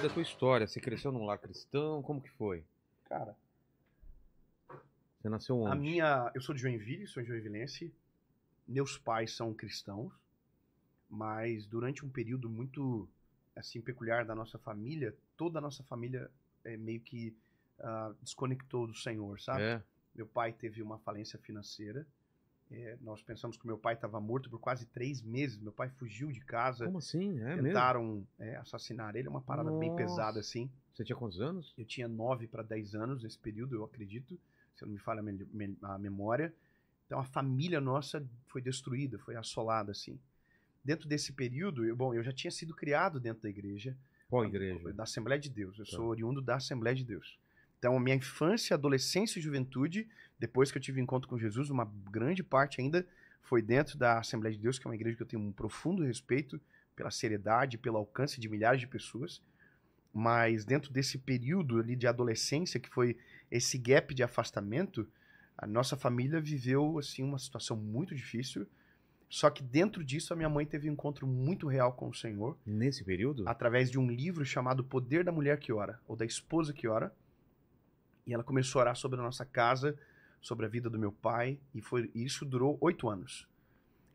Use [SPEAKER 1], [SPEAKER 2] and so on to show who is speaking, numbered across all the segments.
[SPEAKER 1] da tua história. Você cresceu num lar cristão? Como que foi?
[SPEAKER 2] Cara,
[SPEAKER 1] Você nasceu onde?
[SPEAKER 2] eu sou de Joinville, sou joinvilense. Meus pais são cristãos, mas durante um período muito assim peculiar da nossa família, toda a nossa família meio que desconectou do Senhor, sabe?
[SPEAKER 1] É?
[SPEAKER 2] Meu pai teve uma falência financeira. Nós pensamos que meu pai estava morto por quase 3 meses. Meu pai fugiu de casa.
[SPEAKER 1] Como assim? É mesmo?
[SPEAKER 2] Tentaram assassinar ele. É uma parada bem
[SPEAKER 1] Nossa.
[SPEAKER 2] pesada, assim.
[SPEAKER 1] Você tinha quantos anos?
[SPEAKER 2] Eu tinha 9 para 10 anos nesse período, eu acredito, se eu não me falha a memória. Então a família nossa foi destruída, foi assolada, assim. Dentro desse período, eu já tinha sido criado dentro da igreja.
[SPEAKER 1] Qual igreja?
[SPEAKER 2] Da Assembleia de Deus. Eu sou oriundo da Assembleia de Deus. Então, a minha infância, adolescência e juventude, depois que eu tive encontro com Jesus, uma grande parte ainda foi dentro da Assembleia de Deus, que é uma igreja que eu tenho um profundo respeito pela seriedade, pelo alcance de milhares de pessoas. Mas dentro desse período ali de adolescência, que foi esse gap de afastamento, a nossa família viveu assim uma situação muito difícil. Só que dentro disso a minha mãe teve um encontro muito real com o Senhor.
[SPEAKER 1] Nesse período?
[SPEAKER 2] Através de um livro chamado O Poder da Mulher que Ora, ou da Esposa que Ora. E ela começou a orar sobre a nossa casa, sobre a vida do meu pai, e isso durou 8 anos.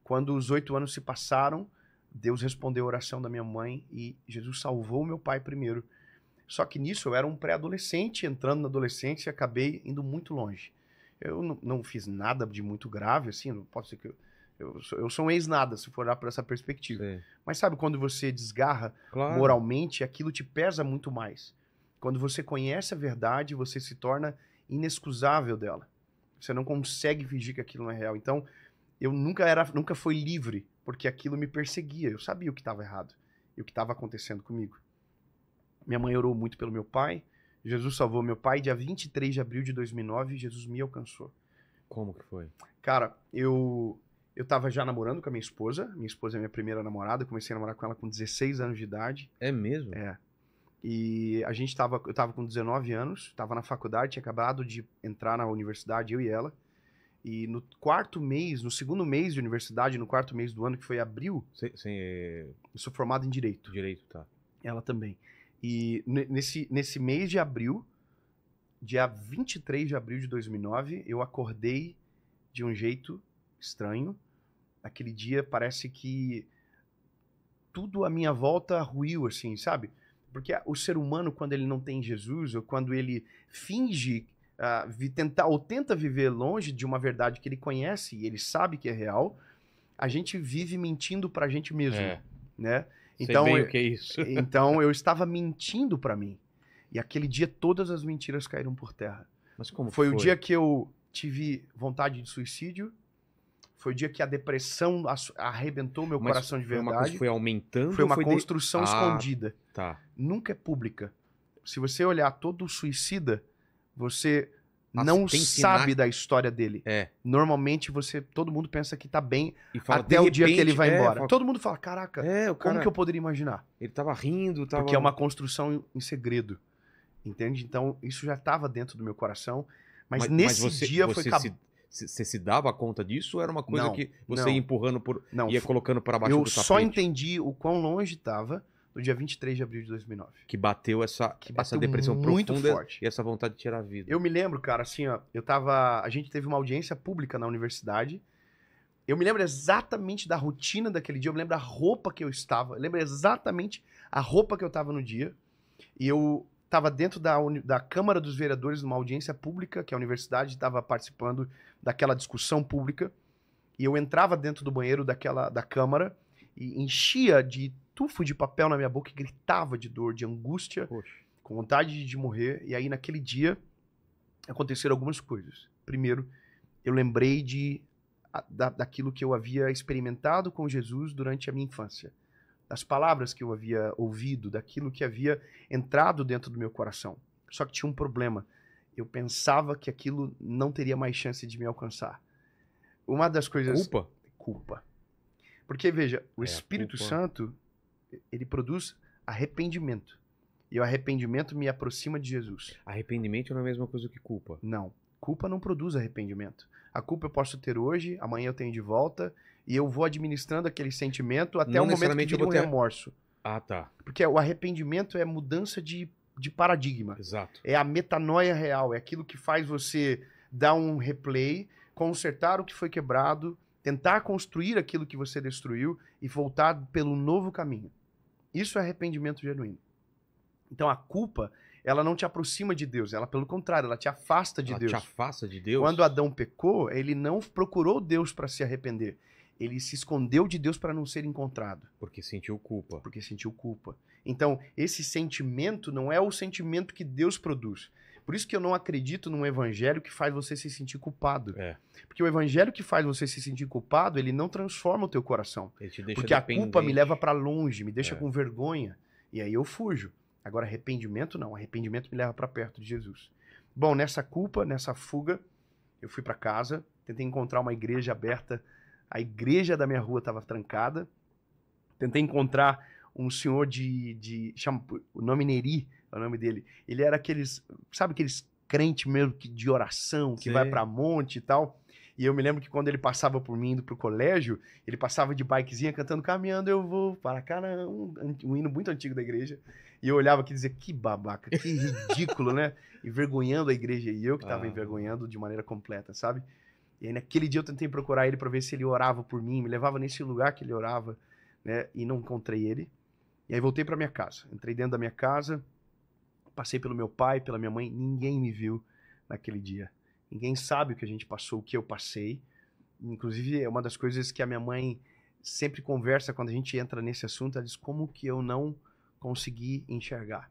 [SPEAKER 2] Quando os 8 anos se passaram, Deus respondeu a oração da minha mãe e Jesus salvou meu pai primeiro. Só que nisso eu era um pré-adolescente, entrando na adolescência, e acabei indo muito longe. Eu não fiz nada de muito grave, assim, não pode ser que eu sou um ex-nada, se for olhar por essa perspectiva.
[SPEAKER 1] Sim.
[SPEAKER 2] Mas sabe quando você desgarra
[SPEAKER 1] Claro.
[SPEAKER 2] moralmente, aquilo te pesa muito mais. Quando você conhece a verdade, você se torna inexcusável dela. Você não consegue fingir que aquilo não é real. Então, eu nunca fui livre, porque aquilo me perseguia. Eu sabia o que estava errado e o que estava acontecendo comigo. Minha mãe orou muito pelo meu pai. Jesus salvou meu pai. Dia 23 de abril de 2009, Jesus me alcançou.
[SPEAKER 1] Como que foi?
[SPEAKER 2] Cara, eu tava já namorando com a minha esposa. Minha esposa é minha primeira namorada. Eu comecei a namorar com ela com 16 anos de idade.
[SPEAKER 1] É mesmo?
[SPEAKER 2] É. E eu tava com 19 anos, tava na faculdade, tinha acabado de entrar na universidade, eu e ela. E no segundo mês de universidade, no 4º mês do ano, que foi abril, eu sou formado em Direito.
[SPEAKER 1] Direito, tá.
[SPEAKER 2] Ela também. E nesse mês de abril, dia 23 de abril de 2009, eu acordei de um jeito estranho. Aquele dia parece que tudo à minha volta ruiu, assim, sabe? Porque o ser humano, quando ele não tem Jesus, ou quando ele finge tenta viver longe de uma verdade que ele conhece e ele sabe que é real, a gente vive mentindo pra gente mesmo, né? Então,
[SPEAKER 1] sei bem o que é isso.
[SPEAKER 2] Então eu estava mentindo pra mim. E aquele dia todas as mentiras caíram por terra.
[SPEAKER 1] Mas como
[SPEAKER 2] Foi o dia que eu tive vontade de suicídio. Foi o dia que a depressão arrebentou meu coração de verdade.
[SPEAKER 1] Uma coisa que foi aumentando?
[SPEAKER 2] Foi uma construção escondida.
[SPEAKER 1] Tá.
[SPEAKER 2] Nunca é pública. Se você olhar todo suicida, você não sabe da história dele. Normalmente todo mundo pensa que tá bem até o dia que ele vai embora. Todo mundo fala, caraca, como que eu poderia imaginar?
[SPEAKER 1] Ele tava rindo,
[SPEAKER 2] Porque é uma construção em segredo. Entende? Então, isso já estava dentro do meu coração. Mas nesse dia foi...
[SPEAKER 1] Você se dava conta disso ou era uma coisa que você ia empurrando ia colocando para baixo do tapete?
[SPEAKER 2] Eu só entendi o quão longe estava no dia 23 de abril de 2009.
[SPEAKER 1] Que bateu essa depressão
[SPEAKER 2] muito
[SPEAKER 1] profunda
[SPEAKER 2] forte.
[SPEAKER 1] E essa vontade de tirar a vida.
[SPEAKER 2] Eu me lembro, cara, assim, ó, a gente teve uma audiência pública na universidade. Eu me lembro exatamente da rotina daquele dia, eu me lembro a roupa que eu estava, eu lembro exatamente a roupa que eu estava no dia. E eu estava dentro da Câmara dos Vereadores, numa audiência pública, que a universidade estava participando daquela discussão pública, e eu entrava dentro do banheiro da Câmara e enchia de tufo de papel na minha boca e gritava de dor, de angústia, com vontade de morrer. E aí, naquele dia, aconteceram algumas coisas. Primeiro, eu lembrei daquilo que eu havia experimentado com Jesus durante a minha infância. Das palavras que eu havia ouvido, daquilo que havia entrado dentro do meu coração. Só que tinha um problema. Eu pensava que aquilo não teria mais chance de me alcançar. Uma das coisas... Culpa. Porque, veja, o Espírito Santo, ele produz arrependimento. E o arrependimento me aproxima de Jesus.
[SPEAKER 1] Arrependimento não é a mesma coisa que culpa?
[SPEAKER 2] Não. Culpa não produz arrependimento. A culpa eu posso ter hoje, amanhã eu tenho de volta, e eu vou administrando aquele sentimento até o momento que vira um remorso.
[SPEAKER 1] Ah, tá.
[SPEAKER 2] Porque o arrependimento é mudança de paradigma.
[SPEAKER 1] Exato.
[SPEAKER 2] É a metanoia real, é aquilo que faz você dar um replay, consertar o que foi quebrado, tentar construir aquilo que você destruiu e voltar pelo novo caminho. Isso é arrependimento genuíno. Então a culpa, ela não te aproxima de Deus, ela pelo contrário, ela te afasta de Deus.
[SPEAKER 1] Ela te afasta de Deus?
[SPEAKER 2] Quando Adão pecou, ele não procurou Deus para se arrepender. Ele se escondeu de Deus para não ser encontrado.
[SPEAKER 1] Porque sentiu culpa.
[SPEAKER 2] Porque sentiu culpa. Então, esse sentimento não é o sentimento que Deus produz. Por isso que eu não acredito num evangelho que faz você se sentir culpado. Porque o evangelho que faz você se sentir culpado, ele não transforma o teu coração.
[SPEAKER 1] Ele te deixa
[SPEAKER 2] porque
[SPEAKER 1] dependente.
[SPEAKER 2] A culpa me leva para longe, me deixa com vergonha. E aí eu fujo. Agora, arrependimento não. Arrependimento me leva para perto de Jesus. Bom, nessa culpa, nessa fuga, eu fui para casa, tentei encontrar uma igreja aberta. A igreja da minha rua estava trancada. Tentei encontrar um senhor chama o nome Neri, é o nome dele. Ele era aqueles, sabe aqueles crente mesmo de oração, que vai pra monte e tal. E eu me lembro que quando ele passava por mim indo pro colégio, ele passava de bikezinha cantando Caminhando Eu Vou para Canaã, um hino muito antigo da igreja. E eu olhava aqui e dizia, que babaca, que ridículo, né? Envergonhando a igreja. E eu que tava envergonhando de maneira completa, sabe? E aí naquele dia eu tentei procurar ele para ver se ele orava por mim, me levava nesse lugar que ele orava, né? E não encontrei ele. E aí voltei para minha casa. Entrei dentro da minha casa, passei pelo meu pai, pela minha mãe, ninguém me viu naquele dia. Ninguém sabe o que a gente passou, o que eu passei. Inclusive, é uma das coisas que a minha mãe sempre conversa quando a gente entra nesse assunto, ela diz como que eu não consegui enxergar,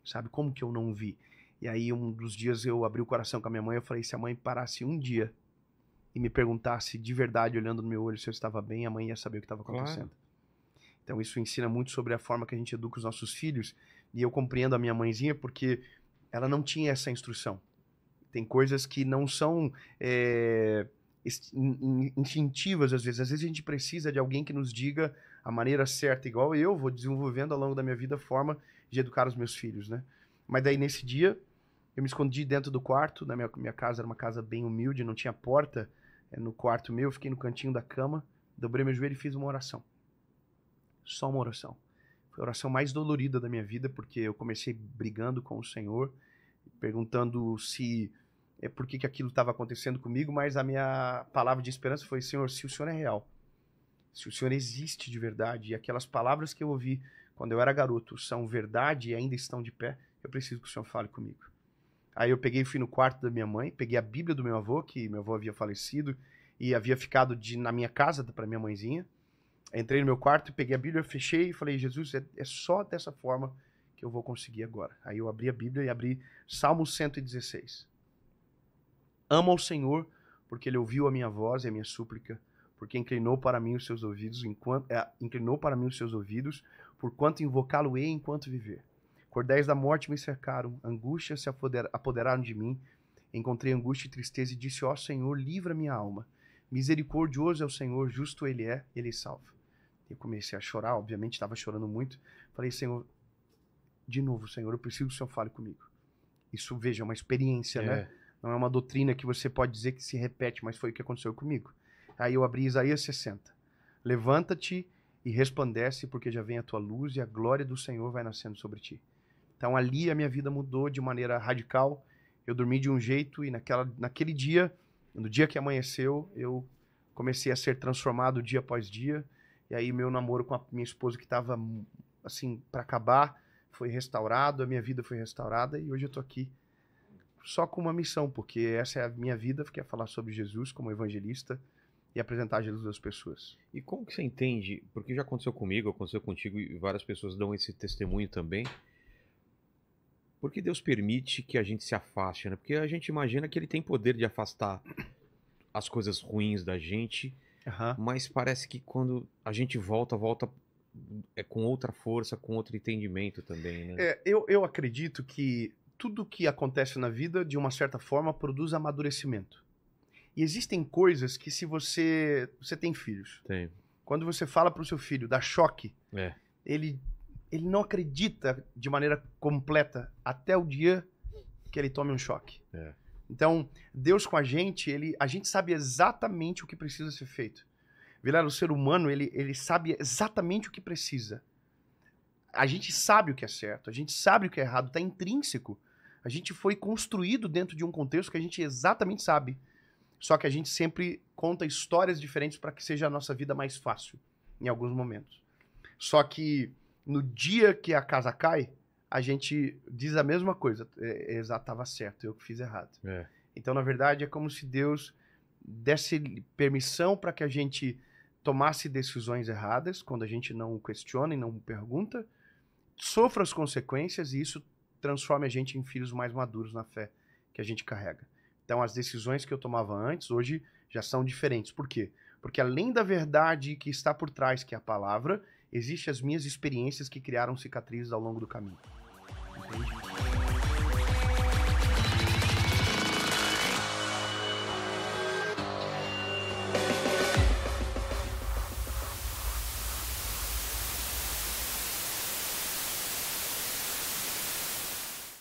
[SPEAKER 2] sabe? Como que eu não vi. E aí um dos dias eu abri o coração com a minha mãe, eu falei, se a mãe parasse um dia e me perguntasse de verdade, olhando no meu olho, se eu estava bem, a mãe ia saber o que estava acontecendo. Claro. Então isso ensina muito sobre a forma que a gente educa os nossos filhos. E eu compreendo a minha mãezinha porque ela não tinha essa instrução. Tem coisas que não são instintivas às vezes. Às vezes a gente precisa de alguém que nos diga a maneira certa, igual eu vou desenvolvendo ao longo da minha vida a forma de educar os meus filhos, né? Mas daí nesse dia eu me escondi dentro do quarto. Na minha casa era uma casa bem humilde, não tinha porta. No quarto meu, eu fiquei no cantinho da cama, dobrei meu joelho e fiz uma oração. Só uma oração. Foi a oração mais dolorida da minha vida, porque eu comecei brigando com o Senhor, perguntando se por que aquilo estava acontecendo comigo, mas a minha palavra de esperança foi, Senhor, se o Senhor é real, se o Senhor existe de verdade, e aquelas palavras que eu ouvi quando eu era garoto são verdade e ainda estão de pé, eu preciso que o Senhor fale comigo. Aí eu peguei e fui no quarto da minha mãe, peguei a Bíblia do meu avô, que meu avô havia falecido e havia ficado na minha casa para minha mãezinha. Entrei no meu quarto, peguei a Bíblia, fechei e falei, Jesus, é só dessa forma que eu vou conseguir agora. Aí eu abri a Bíblia e abri Salmo 116. Amo ao Senhor, porque Ele ouviu a minha voz e a minha súplica, porque inclinou para mim os seus ouvidos, por quanto invocá-lo-ei enquanto viver. Cordéis da morte me cercaram, angústias se apoderaram de mim. Encontrei angústia e tristeza e disse, ó Senhor, livra minha alma. Misericordioso é o Senhor, justo Ele é, Ele salva. Eu comecei a chorar, obviamente estava chorando muito. Falei, Senhor, de novo, Senhor, eu preciso que o Senhor fale comigo. Isso, veja, é uma experiência, né? Não é uma doutrina que você pode dizer que se repete, mas foi o que aconteceu comigo. Aí eu abri Isaías 60. Levanta-te e resplandece, porque já vem a tua luz e a glória do Senhor vai nascendo sobre ti. Então ali a minha vida mudou de maneira radical. Eu dormi de um jeito e naquele dia, no dia que amanheceu, eu comecei a ser transformado dia após dia. E aí meu namoro com a minha esposa, que estava assim para acabar, foi restaurado, a minha vida foi restaurada e hoje eu tô aqui só com uma missão, porque essa é a minha vida, que é falar sobre Jesus como evangelista e apresentar Jesus às pessoas.
[SPEAKER 1] E como que você entende, porque já aconteceu comigo, aconteceu contigo e várias pessoas dão esse testemunho também, por que Deus permite que a gente se afaste, né? Porque a gente imagina que Ele tem poder de afastar as coisas ruins da gente, mas parece que quando a gente volta com outra força, com outro entendimento também, né?
[SPEAKER 2] Eu acredito que tudo que acontece na vida, de uma certa forma, produz amadurecimento. E existem coisas que se você tem filhos.
[SPEAKER 1] Tem.
[SPEAKER 2] Quando você fala para o seu filho, dá choque, ele não acredita de maneira completa até o dia que ele tome um choque. Então, Deus com a gente sabe exatamente o que precisa ser feito. Vilela, o ser humano, ele sabe exatamente o que precisa. a gente sabe o que é certo, a gente sabe o que é errado, tá intrínseco. A gente foi construído dentro de um contexto que a gente exatamente sabe. Só que a gente sempre conta histórias diferentes para que seja a nossa vida mais fácil, em alguns momentos. Só que no dia que a casa cai, a gente diz a mesma coisa. Exato, tava certo, eu que fiz errado.
[SPEAKER 1] É.
[SPEAKER 2] Então, na verdade, é como se Deus desse permissão para que a gente tomasse decisões erradas, quando a gente não questiona e não pergunta, sofra as consequências e isso transforme a gente em filhos mais maduros na fé que a gente carrega. Então, as decisões que eu tomava antes, hoje, já são diferentes. Por quê? Porque além da verdade que está por trás, que é a palavra, existem as minhas experiências que criaram cicatrizes ao longo do caminho. Entende?